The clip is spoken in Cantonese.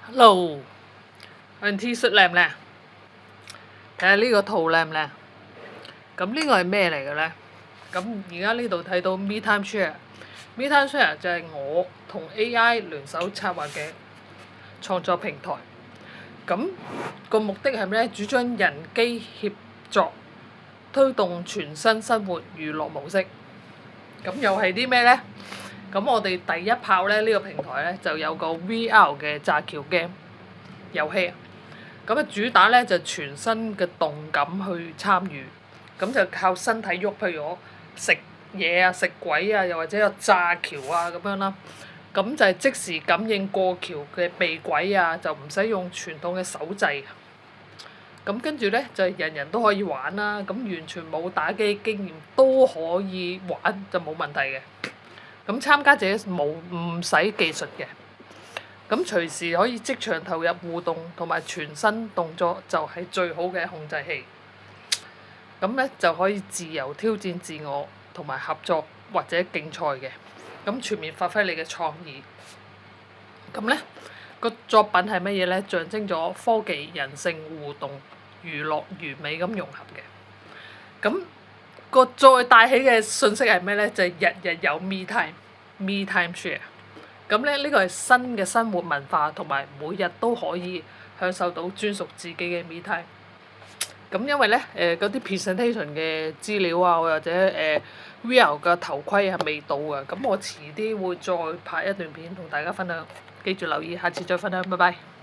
Hello，份 T 恤靚唔靚？睇下呢個圖靚唔靚？咁呢個係咩嚟嘅咧？咁而家呢度睇到 Me Time Share，Me Time Share 就係我同 AI 聯手策劃嘅創作平台。咁個目的係咩咧？主張人機協作，推動全新生活娛樂模式。咁又係啲咩咧？咁我哋第一炮咧，呢個平台咧就有個 VR 嘅炸橋 game 遊戲啊。咁啊主打咧就全新嘅動感去參與，咁就靠身體喐，譬如我食嘢啊、食鬼啊，又或者有炸橋啊咁樣啦。咁就係即時感應過橋嘅避鬼啊，就唔使用傳統嘅手掣。咁跟住咧就係人人都可以玩啦，咁完全冇打機經驗都可以玩就冇問題嘅。咁參加者唔使技術嘅，咁隨時可以即場投入互動同埋全新動作就係最好嘅控制器。咁咧就可以自由挑戰自我同埋合作或者競賽嘅，咁全面發揮你嘅創意。咁咧個作品係乜嘢咧？象徵咗科技、人性、互動、娛樂完美咁融合嘅。咁個再帶起嘅信息係咩咧？就係日日有 Me Time，Me Time Share。咁咧呢個係新嘅生活文化，同埋每日都可以享受到專屬自己嘅 Me Time。咁因為咧嗰啲 presentation 嘅資料啊，或者VR 嘅頭盔係未到啊，咁我遲啲會再拍一段片同大家分享。記住留意，下次再分享，拜拜。